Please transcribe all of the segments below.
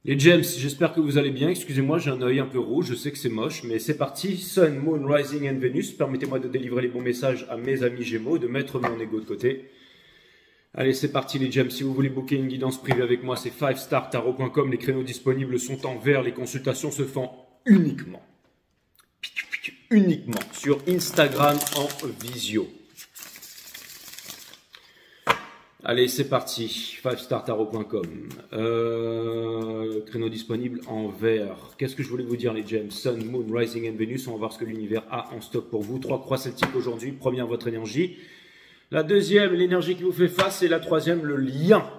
Les James, j'espère que vous allez bien. Excusez-moi, j'ai un œil un peu rouge, je sais que c'est moche, mais c'est parti. Sun, Moon, Rising and Venus. Permettez-moi de délivrer les bons messages à mes amis Gémeaux, de mettre mon ego de côté. Allez, c'est parti les James. Si vous voulez booker une guidance privée avec moi, c'est 5startarot.com. Les créneaux disponibles sont en vert. Les consultations se font uniquement sur Instagram en visio. Allez, c'est parti. 5startarot.com. Créneau disponible en vert. Qu'est-ce que je voulais vous dire, les James? Sun, Moon, Rising and Venus. On va voir ce que l'univers a en stock pour vous. 3 croix celtiques aujourd'hui. Première, votre énergie. La deuxième, l'énergie qui vous fait face. Et la troisième, le lien.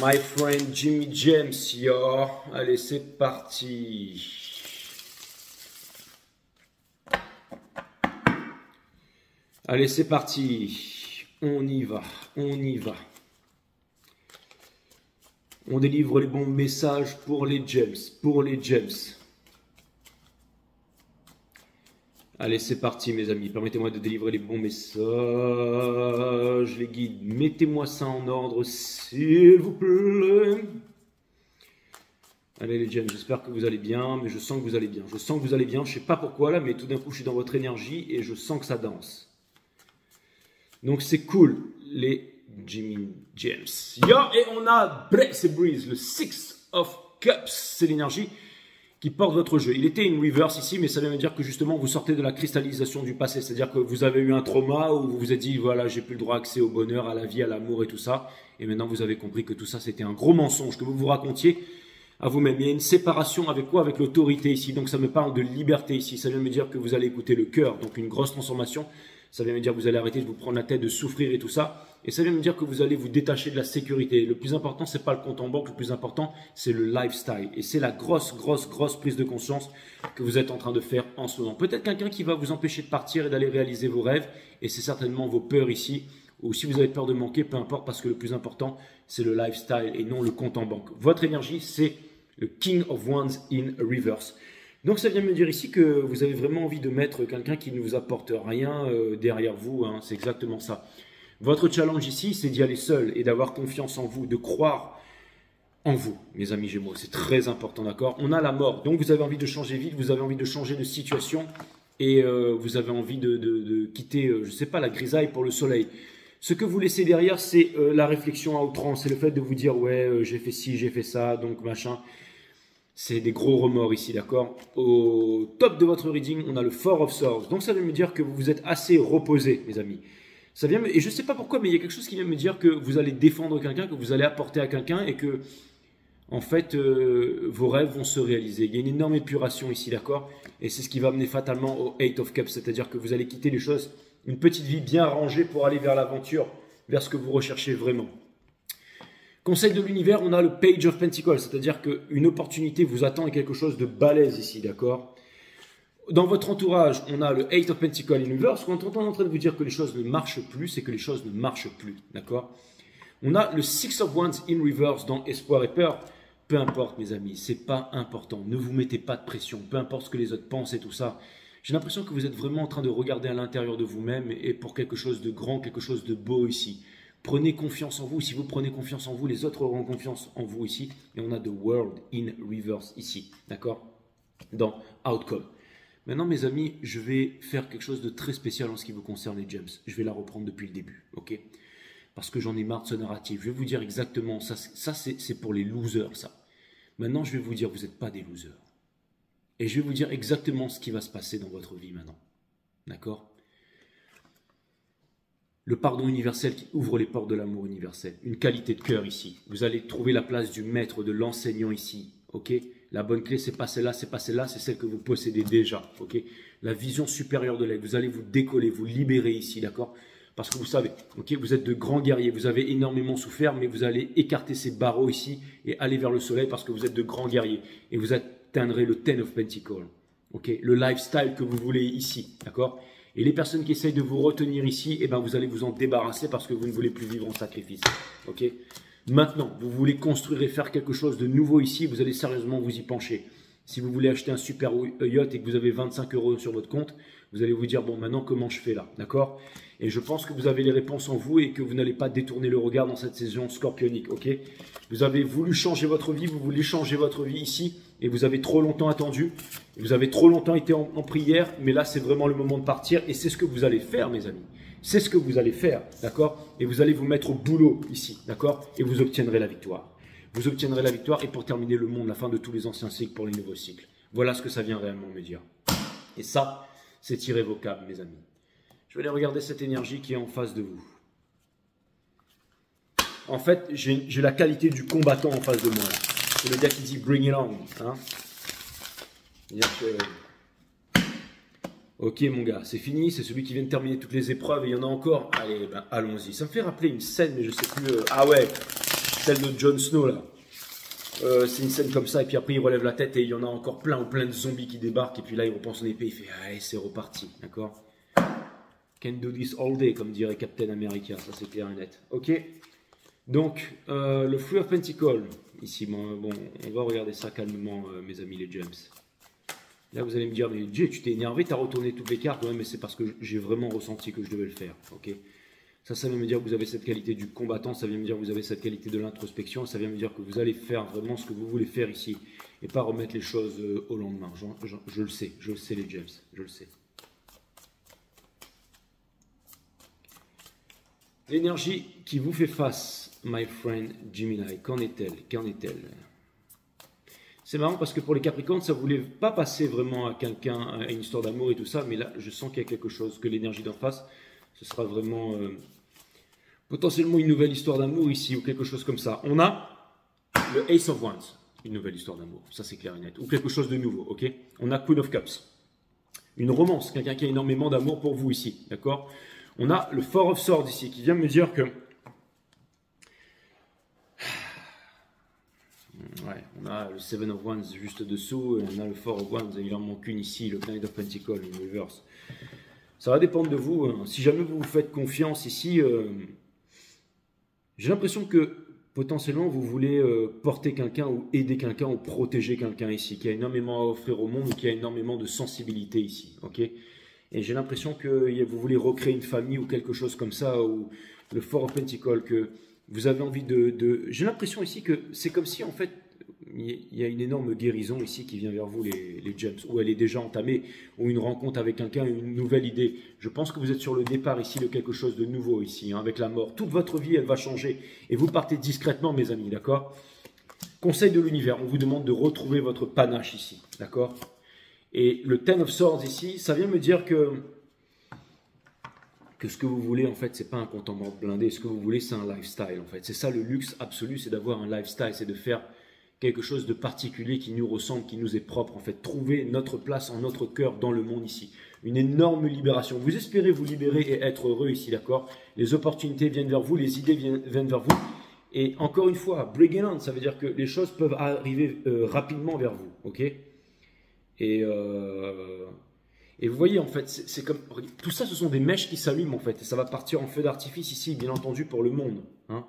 My friend Jimmy James. Yo. Allez, c'est parti. Allez, c'est parti. On y va, on y va. On délivre les bons messages pour les James, Allez, c'est parti mes amis. Permettez-moi de délivrer les bons messages, les guides. Mettez-moi ça en ordre, s'il vous plaît. Allez les James, j'espère que vous allez bien, mais je sens que vous allez bien. Je sens que vous allez bien, je ne sais pas pourquoi là, mais tout d'un coup je suis dans votre énergie et je sens que ça danse. Donc c'est cool, les Jimmy James. Yo, et on a c'est Breeze, le Six of Cups. C'est l'énergie qui porte votre jeu. Il était in reverse ici, mais ça veut dire que justement vous sortez de la cristallisation du passé. C'est-à-dire que vous avez eu un trauma où vous vous êtes dit, voilà, j'ai plus le droit d'accès au bonheur, à la vie, à l'amour et tout ça. Et maintenant vous avez compris que tout ça c'était un gros mensonge que vous vous racontiez à vous-même. Il y a une séparation avec quoi? Avec l'autorité ici. Donc ça me parle de liberté ici. Ça vient me dire que vous allez écouter le cœur. Donc une grosse transformation. Ça vient me dire que vous allez arrêter de vous prendre la tête, de souffrir et tout ça. Et ça vient me dire que vous allez vous détacher de la sécurité. Le plus important, c'est pas le compte en banque. Le plus important, c'est le lifestyle. Et c'est la grosse prise de conscience que vous êtes en train de faire en ce moment. Peut-être quelqu'un qui va vous empêcher de partir et d'aller réaliser vos rêves. Et c'est certainement vos peurs ici. Ou si vous avez peur de manquer, peu importe, parce que le plus important, c'est le lifestyle et non le compte en banque. Votre énergie, c'est le King of Wands in reverse. Donc ça vient me dire ici que vous avez vraiment envie de mettre quelqu'un qui ne vous apporte rien derrière vous, hein, c'est exactement ça. Votre challenge ici, c'est d'y aller seul et d'avoir confiance en vous, de croire en vous, mes amis Gémeaux, c'est très important, d'accord? On a la mort, donc vous avez envie de changer vite, vous avez envie de changer de situation et vous avez envie de quitter, je ne sais pas, la grisaille pour le soleil. Ce que vous laissez derrière, c'est la réflexion à outrance, c'est le fait de vous dire, ouais, j'ai fait ci, j'ai fait ça, donc machin. C'est des gros remords ici, d'accord? Au top de votre reading, on a le Four of Swords. Donc ça veut me dire que vous vous êtes assez reposé, mes amis. Ça vient et je ne sais pas pourquoi, mais il y a quelque chose qui vient me dire que vous allez défendre quelqu'un, que vous allez apporter à quelqu'un et que, en fait, vos rêves vont se réaliser. Il y a une énorme épuration ici, d'accord? Et c'est ce qui va mener fatalement au Eight of Cups, c'est-à-dire que vous allez quitter les choses, une petite vie bien rangée pour aller vers l'aventure, vers ce que vous recherchez vraiment. Conseil de l'univers, on a le Page of Pentacles, c'est-à-dire qu'une opportunité vous attend et quelque chose de balèze ici, d'accord? Dans votre entourage, on a le Eight of Pentacles in reverse. Quand on est en train de vous dire que les choses ne marchent plus, c'est que les choses ne marchent plus, d'accord? On a le Six of Wands in reverse dans Espoir et Peur. Peu importe, mes amis, c'est pas important. Ne vous mettez pas de pression, peu importe ce que les autres pensent et tout ça. J'ai l'impression que vous êtes vraiment en train de regarder à l'intérieur de vous-même et pour quelque chose de grand, quelque chose de beau ici. Prenez confiance en vous. Si vous prenez confiance en vous, les autres auront confiance en vous ici. Et on a The World in Reverse ici. D'accord? Dans Outcome. Maintenant, mes amis, je vais faire quelque chose de très spécial en ce qui vous concerne, les James. Je vais la reprendre depuis le début. Ok? Parce que j'en ai marre de ce narratif. Je vais vous dire exactement. Ça c'est pour les losers, ça. Maintenant, je vais vous dire, vous n'êtes pas des losers. Et je vais vous dire exactement ce qui va se passer dans votre vie maintenant. D'accord? Le pardon universel qui ouvre les portes de l'amour universel. Une qualité de cœur ici. Vous allez trouver la place du maître, de l'enseignant ici. Ok? La bonne clé, c'est pas celle-là, c'est pas celle-là, c'est celle que vous possédez déjà. Ok? La vision supérieure de l'être. Vous allez vous décoller, vous libérer ici, d'accord? Parce que vous savez, ok, vous êtes de grands guerriers. Vous avez énormément souffert, mais vous allez écarter ces barreaux ici et aller vers le soleil parce que vous êtes de grands guerriers. Et vous atteindrez le Ten of Pentacles. Ok? Le lifestyle que vous voulez ici, d'accord? Et les personnes qui essayent de vous retenir ici, eh ben vous allez vous en débarrasser parce que vous ne voulez plus vivre en sacrifice. Ok? Maintenant, vous voulez construire et faire quelque chose de nouveau ici, vous allez sérieusement vous y pencher. Si vous voulez acheter un super yacht et que vous avez 25 € sur votre compte, Vous allez vous dire, bon, maintenant, comment je fais là, d'accord? Et je pense que vous avez les réponses en vous et que vous n'allez pas détourner le regard dans cette saison scorpionique, ok? Vous avez voulu changer votre vie, vous voulez changer votre vie ici et vous avez trop longtemps attendu. Vous avez trop longtemps été en prière, mais là, c'est vraiment le moment de partir et c'est ce que vous allez faire, mes amis. C'est ce que vous allez faire, d'accord? Et vous allez vous mettre au boulot ici, d'accord? Et vous obtiendrez la victoire. Vous obtiendrez la victoire et pour terminer le monde, la fin de tous les anciens cycles pour les nouveaux cycles. Voilà ce que ça vient réellement me dire. Et ça, c'est irrévocable, mes amis. Je vais aller regarder cette énergie qui est en face de vous. En fait, j'ai la qualité du combattant en face de moi. C'est le gars qui dit « bring it on hein ». Ok mon gars, c'est fini, c'est celui qui vient de terminer toutes les épreuves et il y en a encore. Allez, ben, allons-y. Ça me fait rappeler une scène, mais je sais plus. Ah ouais, celle de Jon Snow là. C'est une scène comme ça et puis après il relève la tête et il y en a encore plein de zombies qui débarquent et puis là il reprend son épée, il fait allez c'est reparti, d'accord? Can do this all day comme dirait Captain America, ça c'est clair et net. Ok, donc le Three of Pentacles ici, bon on va regarder ça calmement mes amis les James. Là, vous allez me dire, mais Jay, tu t'es énervé, tu as retourné toutes les cartes. Ouais, mais c'est parce que j'ai vraiment ressenti que je devais le faire. Ok. Ça vient me dire que vous avez cette qualité du combattant, ça vient me dire que vous avez cette qualité de l'introspection, ça vient me dire que vous allez faire vraiment ce que vous voulez faire ici et pas remettre les choses au lendemain. Je le sais les James, je le sais. L'énergie qui vous fait face, my friend Gemini, qu'en est-elle? C'est marrant parce que pour les Capricornes, ça ne voulait pas passer vraiment à quelqu'un, à une histoire d'amour et tout ça, mais là, je sens qu'il y a quelque chose, que l'énergie d'en face, ce sera vraiment potentiellement une nouvelle histoire d'amour ici, ou quelque chose comme ça. On a le Ace of Wands, une nouvelle histoire d'amour, ça c'est clair et net, ou quelque chose de nouveau, ok? On a Queen of Cups, une romance, quelqu'un qui a énormément d'amour pour vous ici, d'accord? On a le Four of Swords ici, qui vient me dire que... Ouais, on a le Seven of Wands juste dessous, et on a le Four of Wands, et il en manque une ici, le Knight of Pentacles, une reverse. Ça va dépendre de vous. Hein. Si jamais vous vous faites confiance ici, j'ai l'impression que potentiellement vous voulez porter quelqu'un ou aider quelqu'un ou protéger quelqu'un ici, qui a énormément à offrir au monde ou qui a énormément de sensibilité ici. Ok. Et j'ai l'impression que vous voulez recréer une famille ou quelque chose comme ça, ou le Four of Pentacles, que vous avez envie J'ai l'impression ici que c'est comme si en fait il y a une énorme guérison ici qui vient vers vous les James, ou elle est déjà entamée, ou une rencontre avec quelqu'un, une nouvelle idée. Je pense que vous êtes sur le départ ici de quelque chose de nouveau ici, hein, avec la mort. Toute votre vie elle va changer et vous partez discrètement mes amis, d'accord? Conseil de l'univers, on vous demande de retrouver votre panache ici, d'accord? Et le Ten of Swords ici, ça vient me dire que ce que vous voulez, en fait, c'est pas un compte en banque blindé. Ce que vous voulez, c'est un lifestyle, en fait. C'est ça le luxe absolu, c'est d'avoir un lifestyle, c'est de faire quelque chose de particulier qui nous ressemble, qui nous est propre, en fait. Trouver notre place en notre cœur dans le monde ici. Une énorme libération. Vous espérez vous libérer et être heureux ici, d'accord? Les opportunités viennent vers vous, les idées viennent vers vous. Et encore une fois, bring it on, ça veut dire que les choses peuvent arriver rapidement vers vous, ok? Et vous voyez, en fait, c'est comme... Tout ça, ce sont des mèches qui s'allument, en fait. Et ça va partir en feu d'artifice ici, bien entendu, pour le monde. Hein.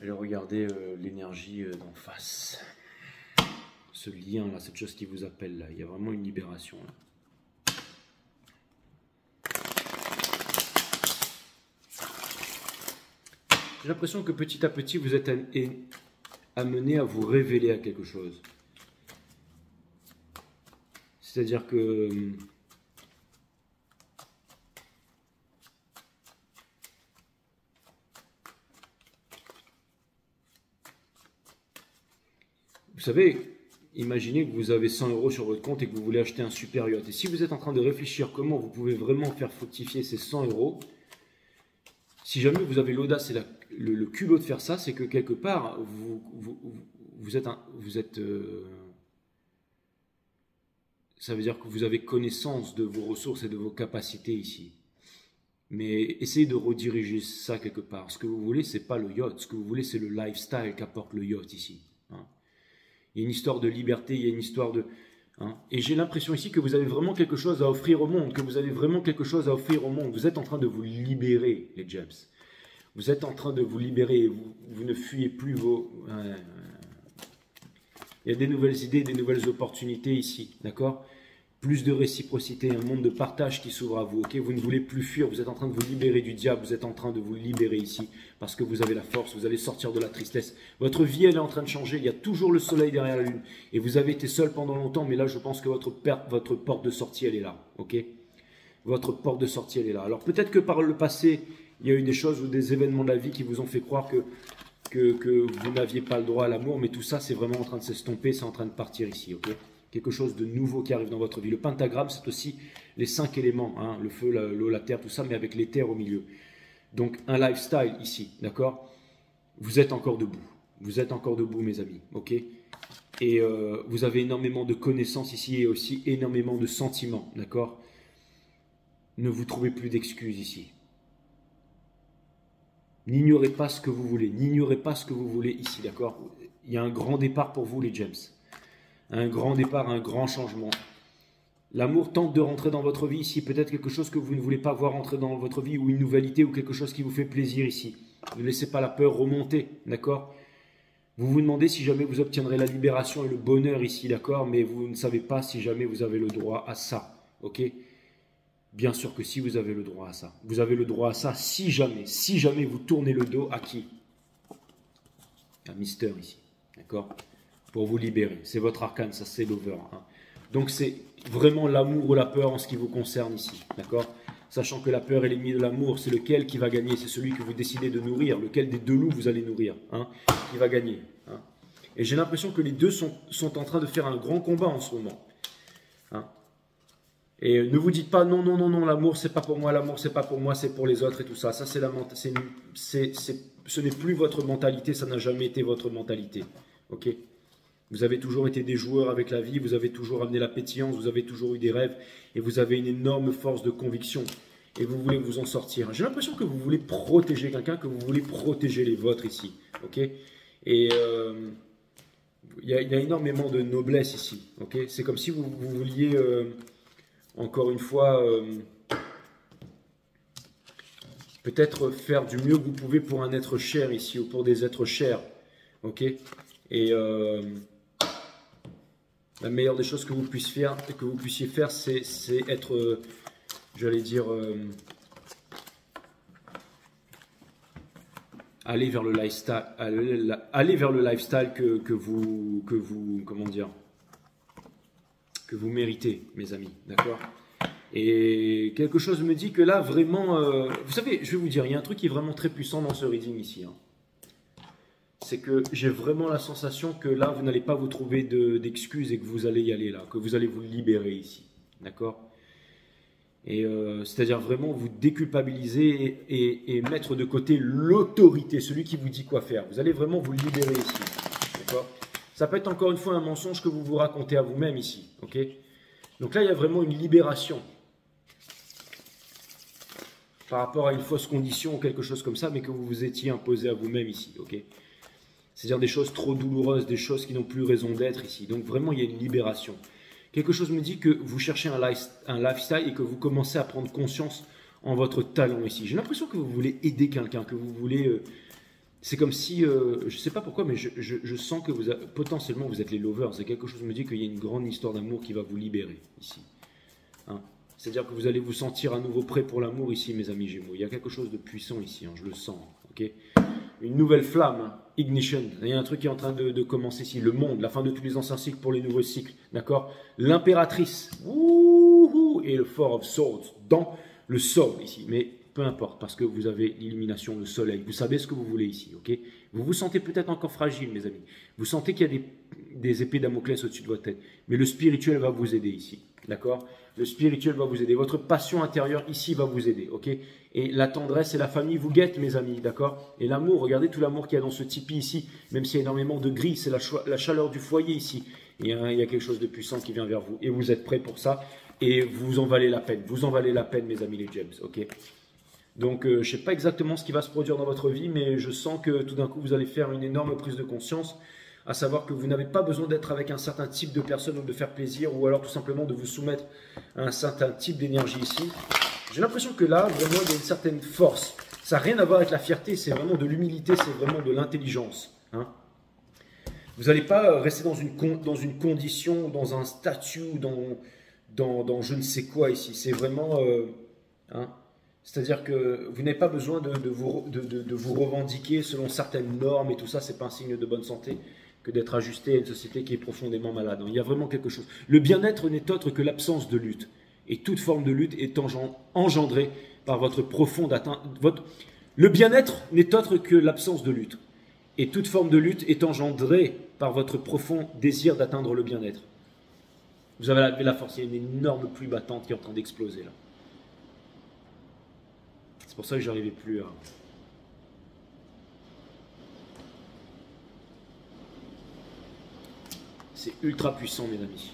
Je vais regarder l'énergie d'en face. Ce lien, là, cette chose qui vous appelle, là. Il y a vraiment une libération, là. J'ai l'impression que petit à petit, vous êtes amené à vous révéler à quelque chose. C'est-à-dire que vous savez, imaginez que vous avez 100 € sur votre compte et que vous voulez acheter un super yacht. Et si vous êtes en train de réfléchir comment vous pouvez vraiment faire fructifier ces 100 €, si jamais vous avez l'audace et le culot de faire ça, c'est que quelque part, vous êtes ça veut dire que vous avez connaissance de vos ressources et de vos capacités ici. Mais essayez de rediriger ça quelque part. Ce que vous voulez, ce n'est pas le yacht. Ce que vous voulez, c'est le lifestyle qu'apporte le yacht ici. Hein. Il y a une histoire de liberté, il y a une histoire de... Hein. Et j'ai l'impression ici que vous avez vraiment quelque chose à offrir au monde, que vous avez vraiment quelque chose à offrir au monde. Vous êtes en train de vous libérer, les James. Vous êtes en train de vous libérer. Vous ne fuyez plus vos... Il y a des nouvelles idées, des nouvelles opportunités ici, d'accord? plus de réciprocité, un monde de partage qui s'ouvre à vous. Ok, vous ne voulez plus fuir, vous êtes en train de vous libérer du diable, vous êtes en train de vous libérer ici parce que vous avez la force, vous allez sortir de la tristesse. Votre vie, elle est en train de changer, il y a toujours le soleil derrière la lune et vous avez été seul pendant longtemps, mais là, je pense que votre porte de sortie, elle est là. Ok, votre porte de sortie, elle est là. Alors peut-être que par le passé, il y a eu des choses ou des événements de la vie qui vous ont fait croire que vous n'aviez pas le droit à l'amour, mais tout ça, c'est vraiment en train de s'estomper, c'est en train de partir ici. Ok, quelque chose de nouveau qui arrive dans votre vie. Le pentagramme, c'est aussi les 5 éléments, hein, le feu, l'eau, la terre, tout ça, mais avec l'éther au milieu. Donc un lifestyle ici, d'accord? Vous êtes encore debout. Vous êtes encore debout, mes amis, ok? Et vous avez énormément de connaissances ici et aussi énormément de sentiments, d'accord? Ne vous trouvez plus d'excuses ici. N'ignorez pas ce que vous voulez. N'ignorez pas ce que vous voulez ici, d'accord? Il y a un grand départ pour vous, les James. Un grand départ, un grand changement. L'amour tente de rentrer dans votre vie ici. Peut-être quelque chose que vous ne voulez pas voir rentrer dans votre vie ou une nouvellité ou quelque chose qui vous fait plaisir ici. Ne laissez pas la peur remonter, d'accord? Vous vous demandez si jamais vous obtiendrez la libération et le bonheur ici, d'accord? Mais vous ne savez pas si jamais vous avez le droit à ça, ok? Bien sûr que si vous avez le droit à ça. Vous avez le droit à ça si jamais vous tournez le dos à qui? À Mister ici, d'accord? Pour vous libérer. C'est votre arcane, ça c'est l'over. Hein. Donc c'est vraiment l'amour ou la peur en ce qui vous concerne ici, d'accord? Sachant que la peur est l'ennemi de l'amour, c'est lequel qui va gagner? C'est celui que vous décidez de nourrir, lequel des deux loups vous allez nourrir, hein, qui va gagner. Hein. Et j'ai l'impression que les deux sont en train de faire un grand combat en ce moment. Hein. Et ne vous dites pas non, non, non, non, l'amour c'est pas pour moi, l'amour c'est pas pour moi, c'est pour les autres et tout ça. Ça c'est ce n'est plus votre mentalité, ça n'a jamais été votre mentalité, ok? Vous avez toujours été des joueurs avec la vie, vous avez toujours amené la pétillance, vous avez toujours eu des rêves et vous avez une énorme force de conviction et vous voulez vous en sortir. J'ai l'impression que vous voulez protéger quelqu'un, que vous voulez protéger les vôtres ici. Ok? Et il y a énormément de noblesse ici. Ok? C'est comme si vous vouliez, encore une fois, peut-être faire du mieux que vous pouvez pour un être cher ici ou pour des êtres chers. Ok? Et la meilleure des choses que vous puissiez faire, c'est être, j'allais dire, aller vers le lifestyle, aller vers le lifestyle que vous, comment dire, que vous méritez, mes amis, d'accord? Et quelque chose me dit que là, vraiment, vous savez, je vais vous dire, il y a un truc qui est vraiment très puissant dans ce reading ici, hein. C'est que j'ai vraiment la sensation que là, vous n'allez pas vous trouver d'excuses et que vous allez y aller là, que vous allez vous libérer ici, d'accord? Et c'est-à-dire vraiment vous déculpabiliser et mettre de côté l'autorité, celui qui vous dit quoi faire. Vous allez vraiment vous libérer ici, d'accord? Ça peut être encore une fois un mensonge que vous vous racontez à vous-même ici, ok? Donc là, il y a vraiment une libération par rapport à une fausse condition ou quelque chose comme ça, mais que vous vous étiez imposé à vous-même ici, ok? C'est-à-dire des choses trop douloureuses, des choses qui n'ont plus raison d'être ici. Donc vraiment, il y a une libération. Quelque chose me dit que vous cherchez un lifestyle et que vous commencez à prendre conscience en votre talent ici. J'ai l'impression que vous voulez aider quelqu'un, que vous voulez... c'est comme si, je ne sais pas pourquoi, mais je sens que potentiellement vous êtes les lovers. C'est quelque chose me dit qu'il y a une grande histoire d'amour qui va vous libérer ici. Hein? C'est-à-dire que vous allez vous sentir à nouveau prêt pour l'amour ici, mes amis Gémeaux. Il y a quelque chose de puissant ici, hein, je le sens. Ok? Une nouvelle flamme, hein, ignition. Il y a un truc qui est en train de commencer ici. Le monde, la fin de tous les anciens cycles pour les nouveaux cycles. D'accord? L'impératrice. Et le Four of Swords dans le sol ici. Mais peu importe, parce que vous avez l'illumination, le soleil. Vous savez ce que vous voulez ici. Ok? Vous vous sentez peut-être encore fragile, mes amis. Vous sentez qu'il y a des épées Damoclès au-dessus de votre tête. Mais le spirituel va vous aider ici. D'accord? Le spirituel va vous aider. Votre passion intérieure ici va vous aider. Ok? Et la tendresse et la famille vous guettent, mes amis. D'accord? Et l'amour, regardez tout l'amour qu'il y a dans ce tipi ici. Même s'il y a énormément de gris, c'est la chaleur du foyer ici. Et il y a quelque chose de puissant qui vient vers vous. Et vous êtes prêts pour ça. Et vous en valez la peine. Vous en valez la peine, mes amis les James. Ok? Donc, je ne sais pas exactement ce qui va se produire dans votre vie, mais je sens que tout d'un coup, vous allez faire une énorme prise de conscience, à savoir que vous n'avez pas besoin d'être avec un certain type de personne ou de faire plaisir, ou alors tout simplement de vous soumettre à un certain type d'énergie ici. J'ai l'impression que là, vraiment, il y a une certaine force. Ça n'a rien à voir avec la fierté, c'est vraiment de l'humilité, c'est vraiment de l'intelligence. Hein. Vous n'allez pas rester dans une condition, dans un statut, dans je ne sais quoi ici. C'est vraiment... hein, c'est-à-dire que vous n'avez pas besoin de vous revendiquer selon certaines normes et tout ça, c'est pas un signe de bonne santé que d'être ajusté à une société qui est profondément malade. Il y a vraiment quelque chose. Le bien-être n'est autre que l'absence de lutte. Et toute forme de lutte est engendrée par votre profonde atteinte. Le bien-être n'est autre que l'absence de lutte. Et toute forme de lutte est engendrée par votre profond désir d'atteindre le bien-être. Vous avez la force, il y a une énorme pluie battante qui est en train d'exploser là. C'est pour ça que j'arrivais plus à... C'est ultra puissant, mes amis.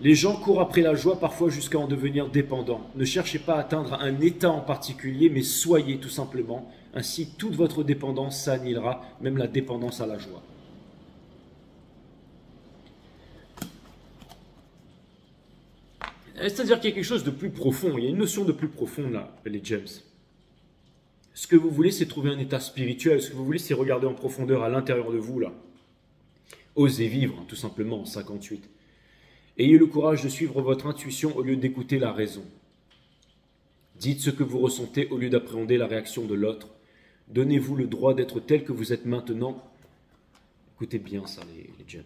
Les gens courent après la joie, parfois jusqu'à en devenir dépendants. Ne cherchez pas à atteindre un état en particulier, mais soyez tout simplement. Ainsi, toute votre dépendance s'annihilera, même la dépendance à la joie. C'est-à-dire qu'il y a quelque chose de plus profond, il y a une notion de plus profond là, les gems. Ce que vous voulez, c'est trouver un état spirituel. Ce que vous voulez, c'est regarder en profondeur à l'intérieur de vous là. Osez vivre, tout simplement, en 58. Ayez le courage de suivre votre intuition au lieu d'écouter la raison. Dites ce que vous ressentez au lieu d'appréhender la réaction de l'autre. Donnez-vous le droit d'être tel que vous êtes maintenant. Écoutez bien ça, les gems.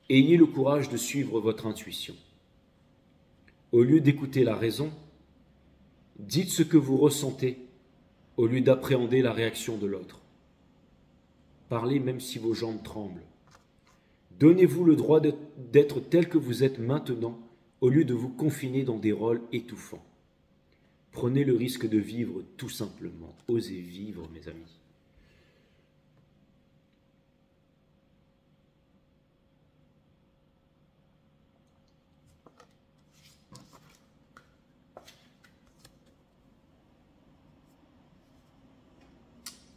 Ayez le courage de suivre votre intuition. Au lieu d'écouter la raison, dites ce que vous ressentez au lieu d'appréhender la réaction de l'autre. Parlez même si vos jambes tremblent. Donnez-vous le droit d'être tel que vous êtes maintenant au lieu de vous confiner dans des rôles étouffants. Prenez le risque de vivre tout simplement. Osez vivre, mes amis.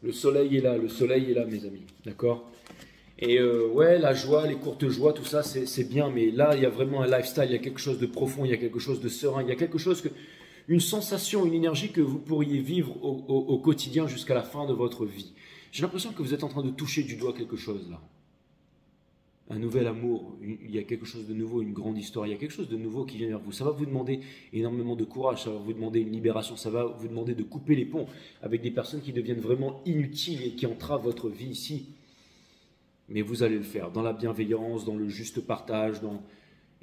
Le soleil est là, mes amis. D'accord ? Et ouais, la joie, les courtes joies, tout ça, c'est bien, mais là, il y a vraiment un lifestyle, il y a quelque chose de profond, il y a quelque chose de serein, il y a quelque chose une sensation, une énergie que vous pourriez vivre au quotidien jusqu'à la fin de votre vie. J'ai l'impression que vous êtes en train de toucher du doigt quelque chose là. Un nouvel amour, il y a quelque chose de nouveau, une grande histoire, il y a quelque chose de nouveau qui vient vers vous. Ça va vous demander énormément de courage, ça va vous demander une libération, ça va vous demander de couper les ponts avec des personnes qui deviennent vraiment inutiles et qui entravent votre vie ici. Mais vous allez le faire dans la bienveillance, dans le juste partage,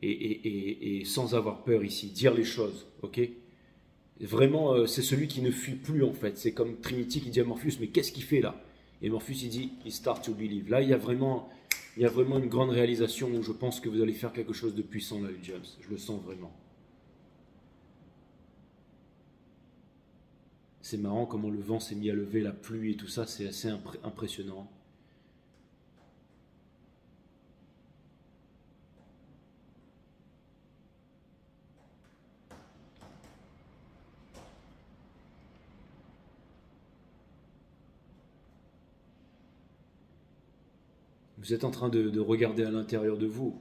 et sans avoir peur ici. Dire les choses, ok ? Vraiment, c'est celui qui ne fuit plus en fait. C'est comme Trinity qui dit à Morpheus, mais qu'est-ce qu'il fait là ? Et Morpheus il dit, he start to believe. Là, il y a vraiment une grande réalisation où je pense que vous allez faire quelque chose de puissant là, les James. Je le sens vraiment. C'est marrant comment le vent s'est mis à lever, la pluie et tout ça, c'est assez impressionnant. Vous êtes en train de regarder à l'intérieur de vous.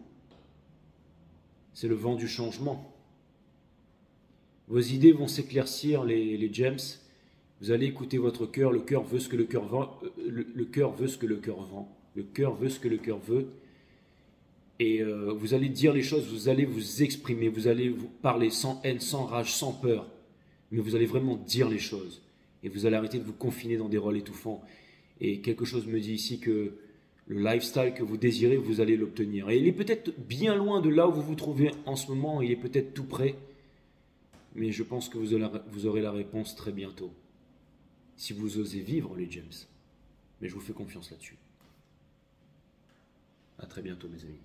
C'est le vent du changement. Vos idées vont s'éclaircir, les gems. Vous allez écouter votre cœur. Le cœur veut ce que le cœur veut. Le cœur veut ce que le cœur veut. Le cœur veut ce que le cœur veut. Et vous allez dire les choses, vous allez vous exprimer, vous allez vous parler sans haine, sans rage, sans peur. Mais vous allez vraiment dire les choses. Et vous allez arrêter de vous confiner dans des rôles étouffants. Et quelque chose me dit ici que le lifestyle que vous désirez, vous allez l'obtenir. Et il est peut-être bien loin de là où vous vous trouvez en ce moment, il est peut-être tout près, mais je pense que vous aurez la réponse très bientôt. Si vous osez vivre, les James. Mais je vous fais confiance là-dessus. À très bientôt, mes amis.